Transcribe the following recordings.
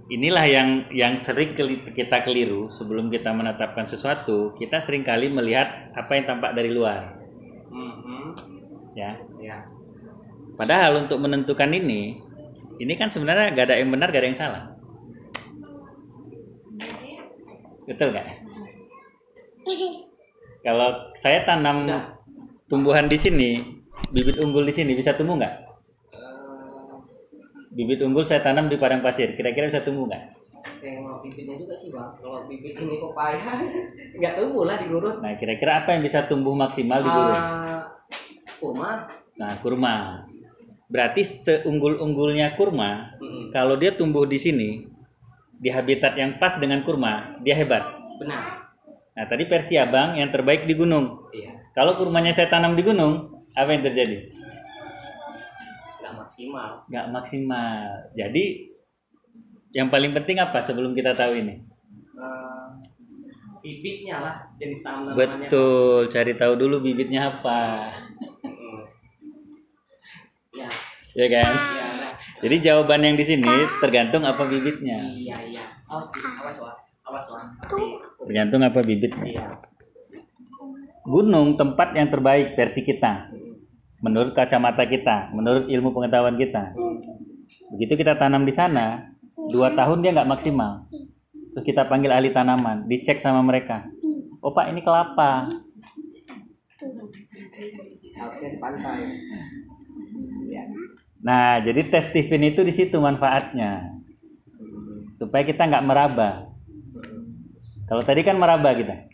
inilah yang sering kita keliru sebelum kita menetapkan sesuatu. Kita seringkali melihat apa yang tampak dari luar. Ya. Padahal untuk menentukan ini kan sebenarnya gak ada yang benar, gak ada yang salah. Betul nggak? Kalau saya tanam tumbuhan di sini, bibit unggul di sini bisa tumbuh nggak? Bibit unggul saya tanam di padang pasir, kira-kira bisa tumbuh nggak? Tengok bibitnya juga sih bang. Kalau bibit ini pepaya nggak tumbuh lah di gurun. Nah kira-kira apa yang bisa tumbuh maksimal di gurun? Kurma. Nah kurma. Berarti seunggul-unggulnya kurma, kalau dia tumbuh di sini, di habitat yang pas dengan kurma, dia hebat. Benar. Nah tadi versi abang yang terbaik di gunung. Iya. Kalau kurmanya saya tanam di gunung, apa yang terjadi? Nggak maksimal. Jadi yang paling penting apa sebelum kita tahu ini? Bibitnya lah, jenis tanamannya. Betul, cari tahu dulu bibitnya apa. Ya. Ya kan? Ya. Jadi jawaban yang di sini tergantung apa bibitnya. Iya. Awas. Tergantung apa bibitnya. Iya. Gunung tempat yang terbaik versi kita. Menurut kacamata kita, menurut ilmu pengetahuan kita. Begitu kita tanam di sana, 2 tahun dia nggak maksimal. Terus kita panggil ahli tanaman, dicek sama mereka. Oh Pak, ini kelapa. Harusnya di pantai. Ya. Nah, jadi tes Stephen itu di situ manfaatnya. Supaya kita nggak meraba. Kalau tadi kan meraba kita.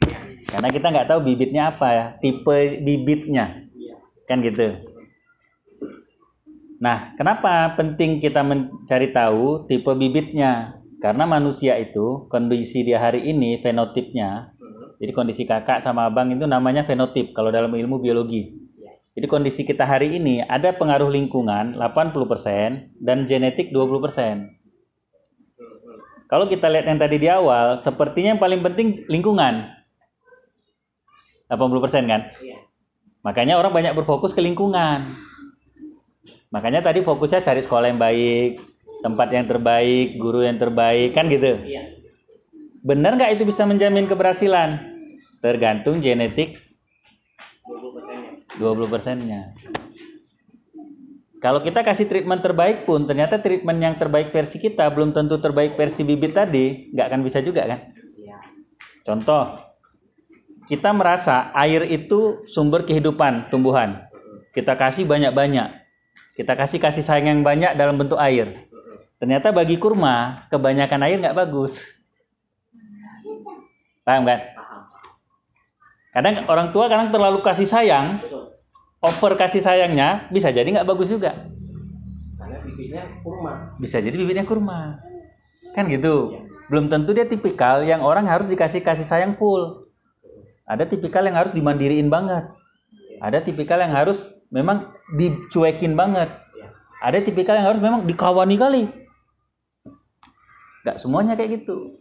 Karena kita nggak tahu bibitnya apa ya, tipe bibitnya. Kan gitu. Nah, kenapa penting kita mencari tahu tipe bibitnya? Karena manusia itu, kondisi dia hari ini, fenotipnya, jadi kondisi kakak sama abang itu namanya fenotip kalau dalam ilmu biologi. Jadi kondisi kita hari ini ada pengaruh lingkungan 80% dan genetik 20%. Kalau kita lihat yang tadi di awal, sepertinya yang paling penting lingkungan. 80% kan? Makanya orang banyak berfokus ke lingkungan. Makanya tadi fokusnya cari sekolah yang baik, tempat yang terbaik, guru yang terbaik, kan gitu. Benar nggak itu bisa menjamin keberhasilan? Tergantung genetik 20%-nya. Kalau kita kasih treatment terbaik pun, ternyata treatment yang terbaik versi kita belum tentu terbaik versi bibit tadi, nggak akan bisa juga kan? Contoh, kita merasa air itu sumber kehidupan tumbuhan. Kita kasih banyak-banyak. Kita kasih sayang yang banyak dalam bentuk air. Ternyata bagi kurma, kebanyakan air nggak bagus. Paham kan? Kadang orang tua terlalu kasih sayang, over kasih sayangnya, bisa jadi nggak bagus juga. Karena bibitnya kurma. Bisa jadi bibitnya kurma. Kan gitu. Belum tentu dia tipikal yang orang harus dikasih kasih sayang full. Ada tipikal yang harus dimandiriin banget. Ada tipikal yang harus memang dicuekin banget. Ada tipikal yang harus memang dikawani kali. Gak semuanya kayak gitu.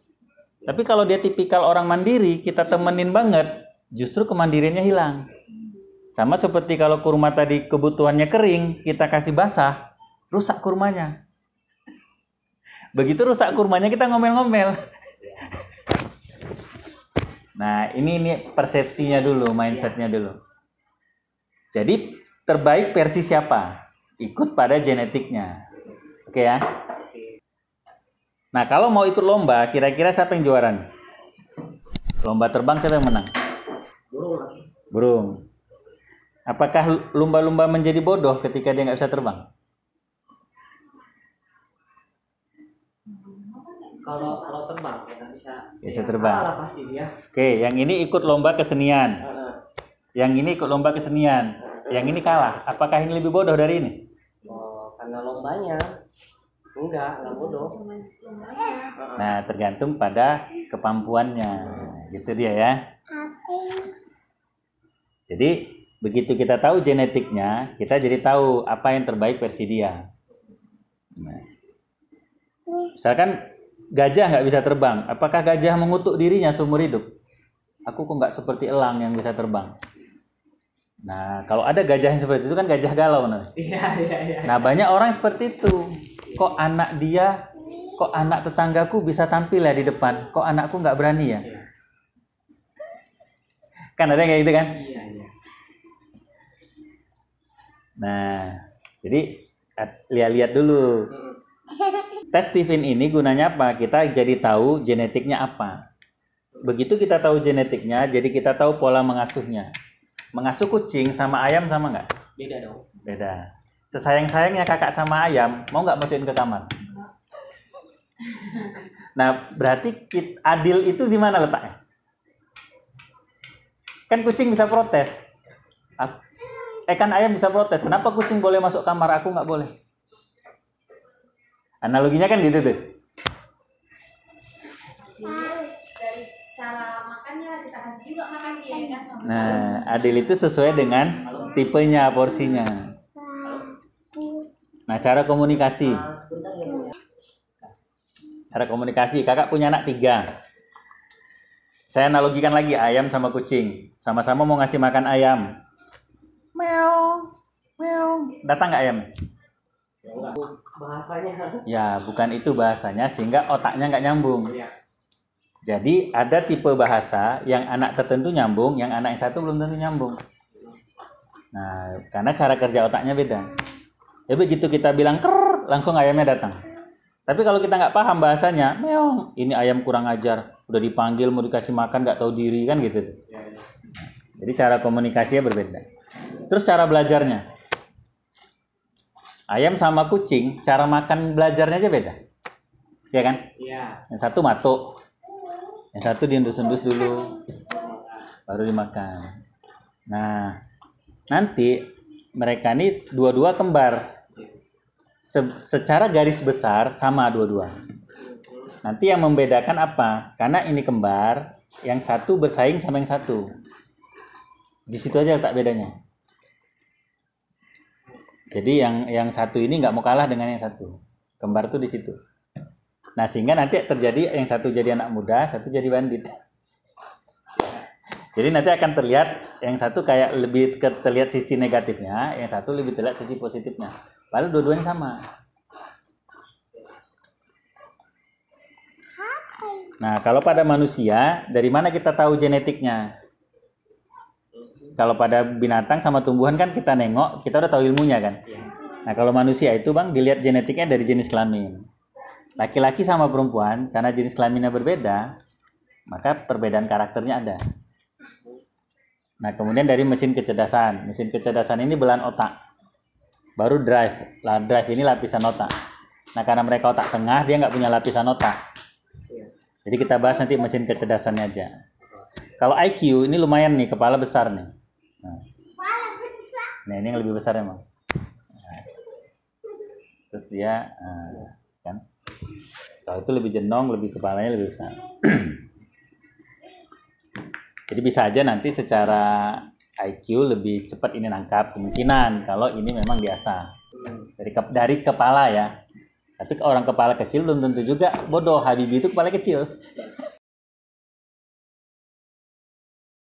Tapi kalau dia tipikal orang mandiri, kita temenin banget, justru kemandiriannya hilang. Sama seperti kalau kurma tadi kebutuhannya kering, kita kasih basah, rusak kurmanya. Begitu rusak kurmanya kita ngomel-ngomel. Nah, ini persepsinya dulu, mindsetnya dulu. Jadi terbaik versi siapa? Ikut pada genetiknya. Oke ya. Nah, kalau mau ikut lomba, kira-kira siapa yang juara nih? Lomba terbang siapa yang menang? Burung. Apakah lumba-lumba menjadi bodoh ketika dia nggak bisa terbang? Kalau terbang ya bisa terbang. Pasti dia. Oke, yang ini ikut lomba kesenian. Yang ini ikut lomba kesenian. Yang ini kalah. Apakah ini lebih bodoh dari ini? Karena lombanya. Enggak bodoh. Nah, tergantung pada kemampuannya. Gitu dia ya. Jadi, begitu kita tahu genetiknya, kita jadi tahu apa yang terbaik versi dia. Nah. Misalkan gajah nggak bisa terbang, apakah gajah mengutuk dirinya seumur hidup? Aku kok nggak seperti elang yang bisa terbang. Nah, kalau ada gajah yang seperti itu kan gajah galau. Nah, banyak orang seperti itu. Kok anak dia kok anak tetanggaku bisa tampil ya di depan, kok anakku nggak berani ya? Iya. Kan ada yang kayak gitu kan? Iya, iya. Nah, jadi lihat-lihat dulu. Tes Stephen ini gunanya apa? Kita jadi tahu genetiknya apa. Begitu kita tahu genetiknya, jadi kita tahu pola mengasuhnya. Mengasuh kucing sama ayam sama nggak? Beda dong. Beda. Sesayang-sayangnya kakak sama ayam, mau nggak masukin ke kamar? Nah, berarti adil itu di mana letaknya? Kan kucing bisa protes. Kan ayam bisa protes. Kenapa kucing boleh masuk kamar, aku nggak boleh? Analoginya kan gitu tuh. Dari cara makannya kita kasih juga makan dia kan. Nah, adil itu sesuai dengan tipenya, porsinya. Nah, cara komunikasi. Sebentar ya, Bu, ya. Cara komunikasi, kakak punya anak 3. Saya analogikan lagi ayam sama kucing. Sama-sama mau ngasih makan ayam. Meong, meong. Datang nggak ayam? Ya, enggak. Bahasanya. Ya, bukan itu bahasanya, sehingga otaknya nggak nyambung. Iya. Jadi ada tipe bahasa yang anak tertentu nyambung, yang anak yang satu belum tentu nyambung. Nah, karena cara kerja otaknya beda. Ya begitu kita bilang ker, langsung ayamnya datang. Tapi kalau kita nggak paham bahasanya, meong, ini ayam kurang ajar, udah dipanggil mau dikasih makan nggak tahu diri kan gitu. Iya, iya. Jadi cara komunikasinya berbeda. Terus cara belajarnya, ayam sama kucing, cara makan belajarnya aja beda, ya kan? Iya. Yang satu matuk, yang satu diendus-endus dulu, baru dimakan. Nah, nanti mereka ini dua-dua kembar. Secara garis besar sama dua-dua. Nanti yang membedakan apa? Karena ini kembar, yang satu bersaing sama yang satu. Di situ aja letak bedanya. Jadi yang satu ini nggak mau kalah dengan yang satu. Kembar tuh di situ. Nah, sehingga nanti terjadi yang satu jadi anak muda, satu jadi bandit. Jadi nanti akan terlihat yang satu kayak lebih terlihat sisi negatifnya, yang satu lebih terlihat sisi positifnya. Padahal dua-duanya sama. Nah, kalau pada manusia, dari mana kita tahu genetiknya? Kalau pada binatang sama tumbuhan kan kita nengok, kita udah tahu ilmunya kan. Nah, kalau manusia itu Bang, dilihat genetiknya dari jenis kelamin. Laki-laki sama perempuan, karena jenis kelaminnya berbeda, maka perbedaan karakternya ada. Nah, kemudian dari mesin kecerdasan. Mesin kecerdasan ini belahan otak. Baru drive. Drive ini lapisan otak. Nah, karena mereka otak tengah, dia nggak punya lapisan otak. Jadi kita bahas nanti mesin kecerdasannya aja. Kalau IQ ini lumayan nih, kepala besar nih. Nah, ini yang lebih besar emang. Nah, terus dia, kan? Kalau itu lebih jenong, lebih kepalanya lebih besar. Jadi bisa aja nanti secara IQ lebih cepat ini nangkap kemungkinan kalau ini memang biasa dari kepala ya. Tapi orang kepala kecil belum tentu juga bodoh. Habibie itu kepala kecil.